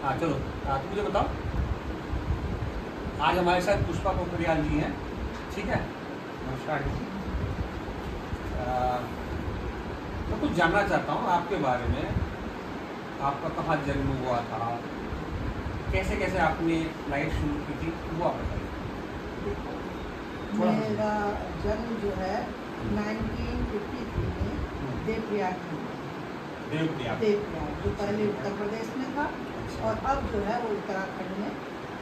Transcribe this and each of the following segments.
हाँ चलो, तुम मुझे बताओ। आज हमारे साथ पुष्पा पोखरियाल जी हैं, ठीक है। नमस्कार जी। मैं कुछ जानना चाहता हूँ आपके बारे में। आपका कहाँ जन्म हुआ था, कैसे कैसे आपने लाइफ शुरू की थी, वो आप बताइए। मेरा जन्म जो है 1953 में देवप्रयाग में हुआ। देवप्रयाग जो पहले उत्तर प्रदेश में था अच्छा। और अब जो है वो उत्तराखंड में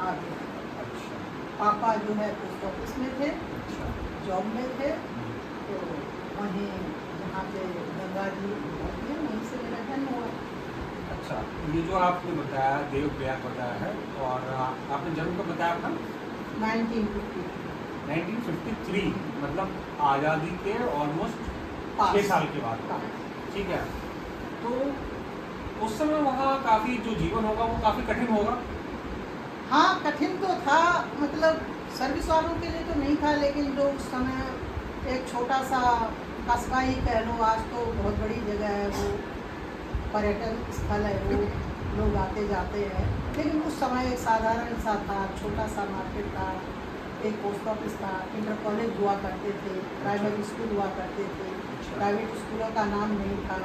आ गया। अच्छा पापा जो है पोस्ट ऑफिस में थे, अच्छा। जॉब में थे, तो वहीं जहाँ पे गंगा जी होती है वहीं से मेरा जन्म हुआ। अच्छा, ये जो आपने बताया देवप्रयाग बताया है, और आपने जन्म कब बताया था? 1953 1953, मतलब आज़ादी के ऑलमोस्ट 6 साल के बाद, ठीक है। तो उस समय वहाँ काफ़ी जो जीवन होगा वो काफ़ी कठिन होगा। हाँ, कठिन तो था, मतलब सर्विस वालों के लिए तो नहीं था, लेकिन जो उस समय एक छोटा सा कस्बा ही कह लो, आज तो बहुत बड़ी जगह है, वो पर्यटन स्थल है, वो लोग आते जाते हैं, लेकिन उस समय एक साधारण सा था, छोटा सा मार्केट था, एक पोस्ट ऑफिस था, इंटर कॉलेज हुआ करते थे, प्राइमरी स्कूल हुआ करते थे, प्राइवेट स्कूलों का नाम नहीं था।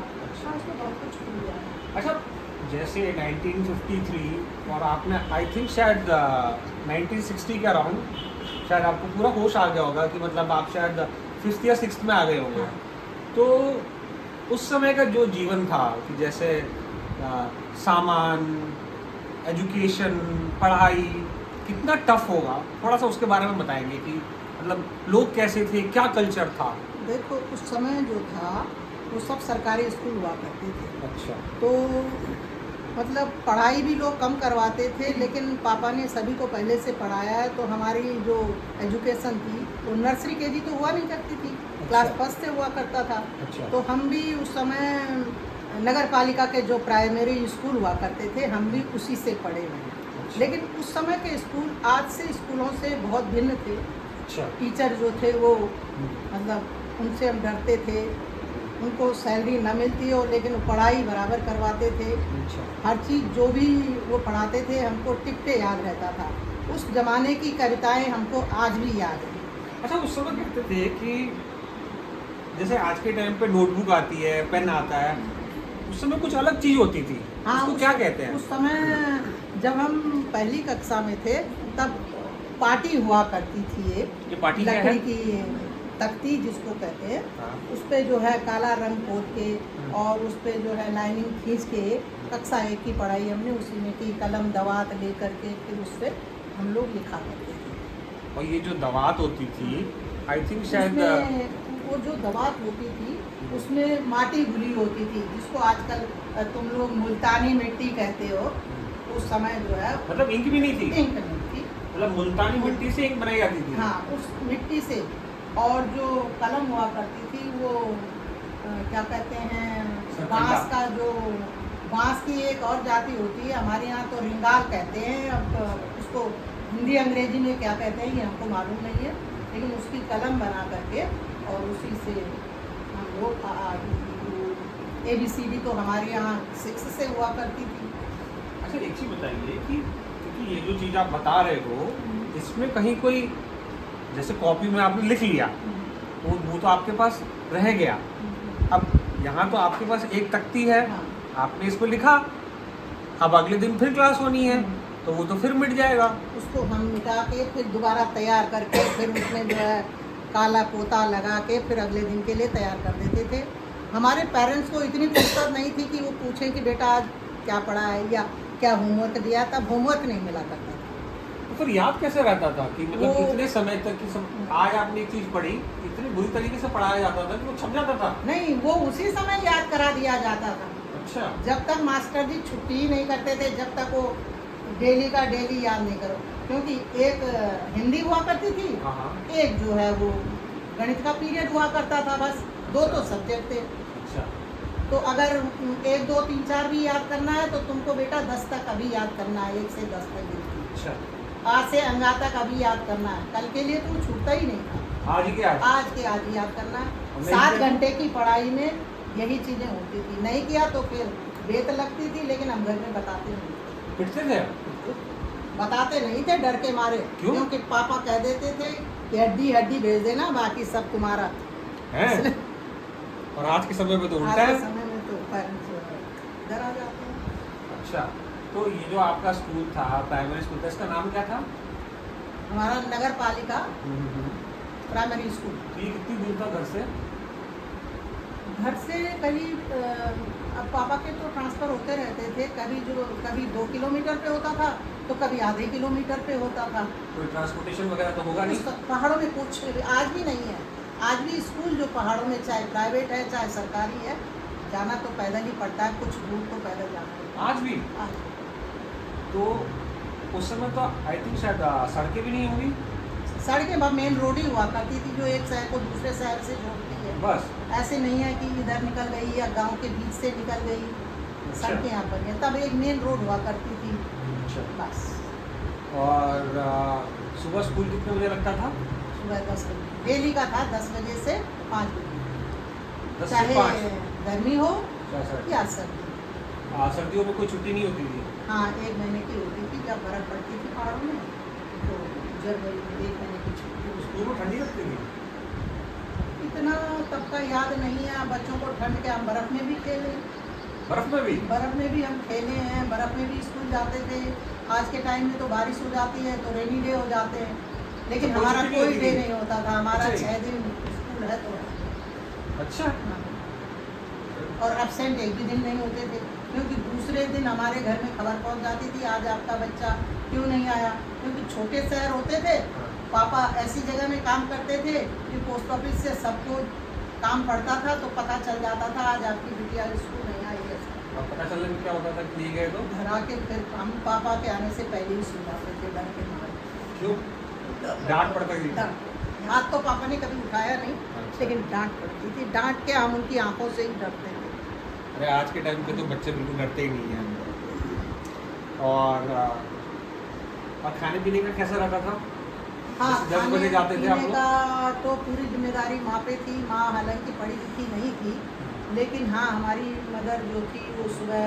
आज तो बहुत कुछ खुल गया है। अच्छा, जैसे 1953 और आपने आई थिंक शायद 1960 के अराउंड शायद आपको पूरा होश आ गया होगा कि मतलब आप शायद 5th या 6th में आ गए होंगे। तो उस समय का जो जीवन था कि जैसे सामान, एजुकेशन, पढ़ाई कितना टफ होगा, थोड़ा सा उसके बारे में बताएंगे कि मतलब लोग कैसे थे, क्या कल्चर था। देखो, उस समय जो था वो सब सरकारी स्कूल हुआ करते थे, अच्छा। तो मतलब पढ़ाई भी लोग कम करवाते थे, लेकिन पापा ने सभी को पहले से पढ़ाया है, तो हमारी जो एजुकेशन थी वो नर्सरी केजी तो हुआ नहीं करती थी, क्लास फर्स्ट से हुआ करता था। अच्छा। तो हम भी उस समय नगर पालिका के जो प्राइमरी स्कूल हुआ करते थे, हम भी उसी से पढ़े हुए हैं। अच्छा। लेकिन उस समय के स्कूल आज से स्कूलों से बहुत भिन्न थे। अच्छा। टीचर जो थे वो मतलब उनसे हम डरते थे, उनको सैलरी न मिलती हो लेकिन वो पढ़ाई बराबर करवाते थे। अच्छा। हर चीज़ जो भी वो पढ़ाते थे हमको टिप पे याद रहता था। उस ज़माने की कविताएं हमको आज भी याद हैं। अच्छा, उस समय कहते थे कि जैसे आज के टाइम पे नोटबुक आती है, पेन आता है, उस समय कुछ अलग चीज़ होती थी। हाँ, उसको क्या कहते हैं? उस समय जब हम पहली कक्षा में थे तब पार्टी हुआ करती थी, ये पार्टी क्या है? लकड़ी की तख्ती जिसको कहते हैं, हाँ। उस पे जो है काला रंग पोत के और उस पे जो है लाइनिंग खींच के कक्षा 1 की पढ़ाई हमने उसी में की, कलम दवात ले करके फिर उससे हम लोग लिखा करते थे। और ये जो दवात होती थी, आई थिंक शायद वो जो दवात होती थी उसमें माटी घुली होती थी, जिसको आजकल तुम लोग मुल्तानी मिट्टी कहते हो। उस समय जो है मतलब इंक भी नहीं थी, इंक नहीं थी, मतलब मुल्तानी मिट्टी से इंक बनाई जाती थी। हाँ, उस मिट्टी से। और जो कलम हुआ करती थी वो क्या कहते हैं, बांस का जो बांस की एक और जाति होती है, हमारे यहाँ तो रिंगाल कहते हैं, अब उसको हिंदी अंग्रेजी में क्या कहते हैं ये हमको मालूम नहीं है, लेकिन उसकी कलम बना करके और उसी से हम लोग ABCD तो हमारे यहाँ 6 से हुआ करती थी। अच्छा, एक चीज़ बताइए कि क्योंकि ये जो चीज़ आप बता रहे हो, इसमें कहीं कोई जैसे कॉपी में आपने लिख लिया तो वो तो आपके पास रह गया। अब यहाँ तो आपके पास एक तख्ती है, हाँ। आपने इसको लिखा, अब अगले दिन फिर क्लास होनी है तो वो तो फिर मिट जाएगा। उसको हम मिटा के फिर दोबारा तैयार करके फिर उसमें जो है काला पोता लगा के फिर अगले दिन के लिए तैयार कर देते थे। हमारे पेरेंट्स को इतनी फुर्सत नहीं थी कि वो पूछें कि बेटा आज क्या पढ़ा है या क्या होमवर्क दिया, तब होमवर्क नहीं मिला करता था। तो फिर याद कैसे रहता था कि मतलब वो- इतने समय तक कि आज आपने एक चीज़ पढ़ी, इतनी बुरी तरीके से पढ़ाया जाता था कि वो छप जाता था। नहीं, वो उसी समय याद करा दिया जाता था। अच्छा। जब तक मास्टर जी छुट्टी ही नहीं करते थे, जब तक वो डेली का डेली याद नहीं करो, क्योंकि एक हिंदी हुआ करती थी, हाँ हाँ। एक जो है वो गणित का पीरियड हुआ करता था, बस 2 तो सब्जेक्ट थे। अच्छा। तो अगर 1, 2, 3, 4 भी याद करना है तो तुमको बेटा 10 तक अभी याद करना है, 1 से 10 तक गिनती। अच्छा। आज से अंगा तक अभी याद करना है, कल के लिए तो छूटता ही नहीं था। आज के आज आज के आज याद करना है। नहीं 7 किया? घंटे की पढ़ाई में यही चीज़ें होती थी, नहीं किया तो फिर बेत लगती थी, लेकिन हम घर में बताते नहीं थे। पिटते थे? बताते नहीं थे डर के मारे। क्यों? क्योंकि पापा कह देते थे कि हड्डी हड्डी भेज देना, बाकी सब तुम्हारा। हैं? और आज के समय में तो उल्टा आज के है। समय में तो पेरेंट्स डर आ जाते हैं। अच्छा, तो ये जो आपका स्कूल था, प्राइमरी स्कूल था, इसका नाम क्या था? हमारा नगर पालिका तो प्राइमरी स्कूल। ये कितनी दूर था घर से? घर से करीब अब पापा के तो ट्रांसफ़र होते रहते थे, कभी 2 किलोमीटर पे होता था तो कभी आधे किलोमीटर पे होता था। कोई ट्रांसपोर्टेशन वगैरह तो होगा नहीं? उस पहाड़ों में कुछ आज भी नहीं है। आज भी स्कूल जो पहाड़ों में चाहे प्राइवेट है चाहे सरकारी है, जाना तो पैदल ही पड़ता है, कुछ दूर तो पैदल जाना है। आज भी? आज तो उस समय तो आई थिंक शायद सड़कें भी नहीं होंगी। सड़कें मेन रोड ही हुआ करती थी जो एक शहर को दूसरे शहर से जोड़ती है। बस। ऐसे नहीं है कि इधर निकल गई या गांव के बीच से निकल गई। अच्छा। सड़कें यहाँ पर हैं, तब एक मेन रोड हुआ करती थी अच्छा। बस। और सुबह स्कूल कितने बजे लगता था? सुबह 10 बजे डेली का था, 10 बजे से 5 बजे, 10 से चाहे 5? गर्मी हो सर्दी? या सर्दी। सर्दियों में कोई छुट्टी नहीं होती थी? हाँ, 1 महीने की होती थी जब बर्फ़ पड़ती थी पहाड़ों में, तो जनवरी में 1 महीने की छुट्टी। स्कूल में ठंडी लगती थी? इतना तब का याद नहीं है बच्चों को ठंड के। हम बर्फ़ में भी खेले, बर्फ में भी? बर्फ़ में भी हम खेले हैं, बर्फ़ में भी स्कूल जाते थे। आज के टाइम में तो बारिश हो जाती है तो रेनी डे हो जाते हैं, लेकिन तो कोई हमारा छुट्टी नहीं कोई होती डे थी? नहीं होता था। हमारा अच्छा। 6 दिन स्कूल है तो है। अच्छा। हाँ। और एब्सेंट एक भी दिन नहीं होते थे, क्योंकि दूसरे दिन हमारे घर में खबर पहुंच जाती थी आज आपका बच्चा क्यों नहीं आया। क्योंकि छोटे शहर होते थे, पापा ऐसी जगह में काम करते थे कि पोस्ट ऑफिस से सबको काम पड़ता था तो पता चल जाता था आज आपकी बिटिया स्कूल नहीं आई है। अब पता चलने में क्या होता था कि नहीं गए तो? घर आके फिर हम पापा के आने से पहले ही सो जाते थे डर के मारे। क्यों? डांट पड़ती थी? हाथ तो पापा ने कभी उठाया नहीं, अच्छा। लेकिन डांट पड़ती थी। डांट के हम उनकी आंखों से ही डरते थे। अरे आज के टाइम पे तो बच्चे बिल्कुल डरते ही नहीं हैं। और खाने पीने का कैसा रहता था? हाँ, जैसे 10 बजे जाते थे आप खाने लोग? का तो पूरी जिम्मेदारी माँ पे थी। माँ हालांकि पढ़ी लिखी नहीं थी, लेकिन हाँ हमारी मदर जो थी वो सुबह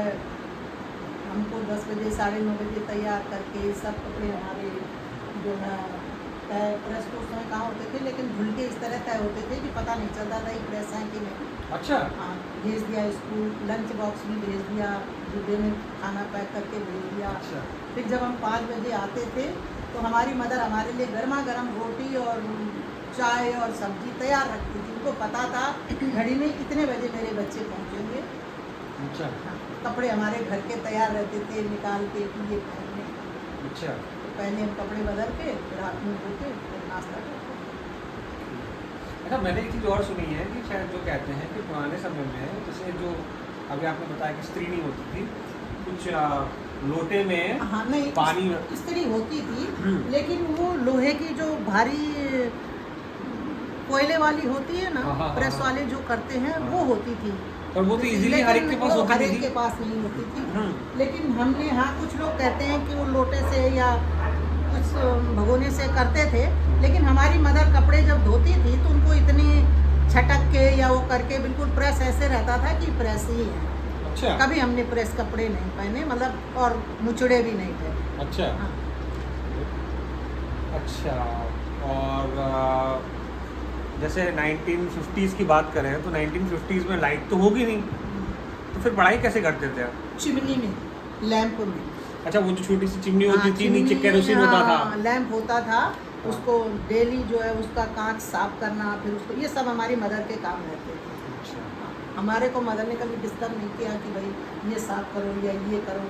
हमको 10 बजे 9:30 बजे तैयार करके सब कपड़े हमारे जो है तय प्रेस तो उस समय कहाँ होते थे, लेकिन धुल के इस तरह तय होते थे कि पता नहीं चलता था कि प्रेस हैं कि नहीं। अच्छा। हाँ, भेज दिया स्कूल, लंच बॉक्स भी भेज दिया, डिब्बे में खाना पैक करके भेज दिया। अच्छा। फिर जब हम 5 बजे आते थे तो हमारी मदर हमारे लिए गर्मा गर्म रोटी और चाय और सब्जी तैयार रखती थी। उनको पता था घड़ी में इतने बजे मेरे बच्चे पहुंचेंगे। अच्छा। हाँ, कपड़े हमारे घर के तैयार रहते थे निकाल के कि ये पहनने। अच्छा। तो पहले हम कपड़े बदल के फिर हाथ मुँह धो के फिर नाश्ता करते। अच्छा, मैंने एक चीज़ और सुनी है कि शायद जो कहते हैं कि पुराने समय में जैसे जो अभी आपने बताया कि स्त्री नहीं होती थी, कुछ लोटे में हाँ नहीं, पानी इस्त्री होती थी, लेकिन वो लोहे की जो भारी कोयले वाली होती है ना, हाँ, हाँ, प्रेस हाँ। वाले जो करते हैं हाँ। वो होती थी। पर वो तो इजीली हर एक के पास वो होती हर नहीं एक के थी। पास नहीं होती थी। हम्म। लेकिन हमने हाँ कुछ लोग कहते हैं कि वो लोटे से या कुछ भगोने से करते थे, लेकिन हमारी मदर कपड़े जब धोती थी तो उनको इतनी छटक के या वो करके बिल्कुल प्रेस ऐसे रहता था कि प्रेस ही है। अच्छा। कभी हमने प्रेस कपड़े नहीं पहने, मतलब और मुचड़े भी नहीं थे। अच्छा। हाँ। अच्छा। और जैसे 1950s की बात करें तो 1950s में लाइट तो होगी नहीं, तो फिर पढ़ाई कैसे करते थे आप? चिमनी में, लैंप में। अच्छा, वो जो छोटी सी चिमनी होती हाँ, थी, नीचे चिमनी, केरोसिन होता हाँ, था। लैंप होता था, उसको डेली जो है उसका कांच साफ करना, फिर उसको ये सब हमारी मदर के काम रहते थे। अच्छा। हमारे को मदर ने कभी डिस्टर्ब नहीं किया कि भाई ये साफ करो या ये करो।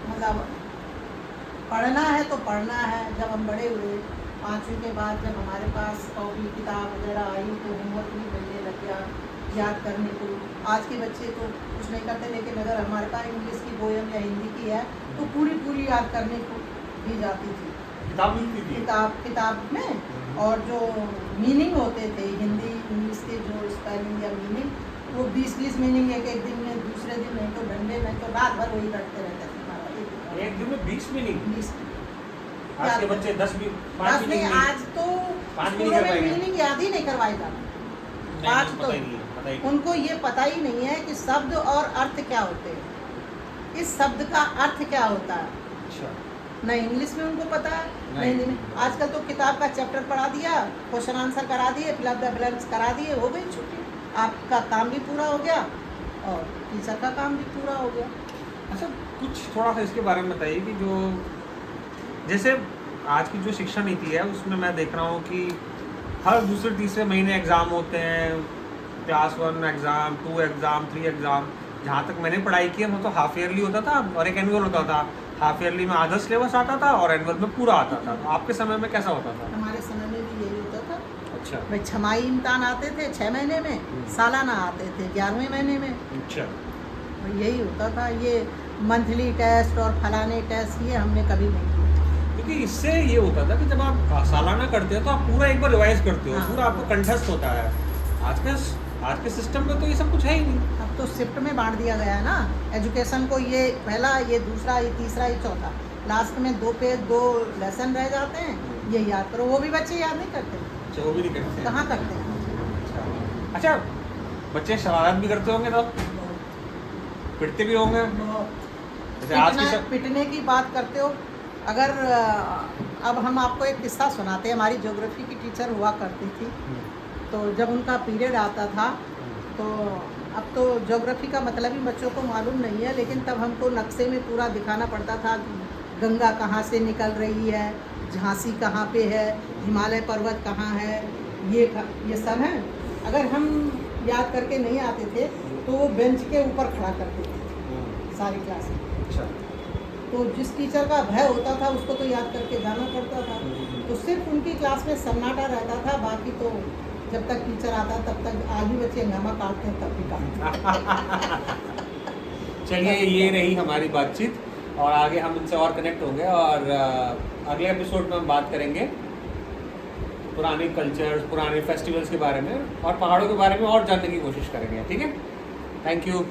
मतलब पढ़ना है तो पढ़ना है। जब हम बड़े हुए 5वीं के बाद जब हमारे पास कॉपी किताब वगैरह आई तो होमवर्क भी मिलने लग गया याद करने को। आज के बच्चे तो कुछ नहीं करते, लेकिन अगर हमारे पास इंग्लिश की पोयम या हिंदी की है तो पूरी याद करने को दी जाती थी। किताब मिलती थी? किताब में, और जो मीनिंग होते थे हिंदी इंग्लिश के जो स्पेलिंग या मीनिंग, वो 20-20 मीनिंग एक दिन में, दूसरे दिन नहीं तो डंडे नहीं तो रात भर वही रटते रहते थे। हमारा एक दिन में 20 मीनिंग? 20 आज के बच्चे 10 भी 5 नहीं, मीनिंग आज तो 5 स्कूलों में मीनिंग याद ही नहीं करवाए जाते। आज तो पता ही नहीं है, पता ही नहीं। उनको ये पता ही नहीं है कि शब्द और अर्थ क्या होते हैं। इस शब्द का अर्थ क्या होता है, अच्छा। न इंग्लिश में उनको पता है न नहीं। हिंदी में। आजकल तो किताब का चैप्टर पढ़ा दिया, क्वेश्चन आंसर करा दिए, फिल अप द ब्लैंक्स करा दिए, हो गई छुट्टी। आपका काम भी पूरा हो गया और टीचर का काम भी पूरा हो गया। अच्छा, कुछ थोड़ा सा इसके बारे में बताइए कि जो जैसे आज की जो शिक्षा नीति है उसमें मैं देख रहा हूँ कि हर दूसरे तीसरे महीने एग्ज़ाम होते हैं, क्लास 1 एग्ज़ाम, 2 एग्ज़ाम, 3 एग्ज़ाम। जहाँ तक मैंने पढ़ाई की है वो तो हाफ ईयरली होता था और एक एनुअल होता था। हाफ ईयरली में आधा सिलेबस आता था और एनुअल में पूरा आता था। तो आपके समय में कैसा होता था? हमारे समय में भी यही होता था। अच्छा। भाई छमाही इम्तहान आते थे 6 महीने में, सालाना आते थे 11वें महीने में। अच्छा। और यही होता था। ये मंथली टेस्ट और फलाने टेस्ट ये हमने कभी नहीं किए। क्योंकि इससे ये होता था कि जब आप सालाना करते हो तो आप पूरा एक बार रिवाइज करते हो, हाँ। पूरा आपको कंठस्थ होता है। आज के सिस्टम में तो ये सब कुछ है ही नहीं। अब तो शिफ्ट में बांट दिया गया है ना एजुकेशन को, ये पहला, ये दूसरा, ये तीसरा, ये चौथा। लास्ट में 2 पेज 2 लेसन रह जाते हैं, ये याद करो। वो भी बच्चे याद नहीं करते। अच्छा, वो भी नहीं करते हैं। कहाँ करते हैं? अच्छा, बच्चे शरारत भी करते होंगे तो पिटते भी होंगे जैसे आज की सब। पिटने की बात करते हो, अगर अब हम आपको एक किस्सा सुनाते हैं। हमारी ज्योग्राफी की टीचर हुआ करती थी, तो जब उनका पीरियड आता था तो अब तो ज्योग्राफी का मतलब ही बच्चों को मालूम नहीं है, लेकिन तब हमको नक्शे में पूरा दिखाना पड़ता था कि गंगा कहाँ से निकल रही है, झांसी कहाँ पे है, हिमालय पर्वत कहाँ है, ये सब है। अगर हम याद करके नहीं आते थे तो वो बेंच के ऊपर खड़ा करते थे सारी क्लास में। अच्छा। तो जिस टीचर का भय होता था उसको तो याद करके जाना पड़ता था। तो सिर्फ उनकी क्लास में सन्नाटा रहता था, बाकी तो जब तक टीचर आता तब तक आज भी बच्चे हंगामा काटते हैं, तब भी काटते। चलिए, ये रही हमारी बातचीत और आगे हम इनसे और कनेक्ट होंगे और अगले एपिसोड में हम बात करेंगे पुराने कल्चर्स, पुराने फेस्टिवल्स के बारे में और पहाड़ों के बारे में और जानने की कोशिश करेंगे। ठीक है, थैंक यू।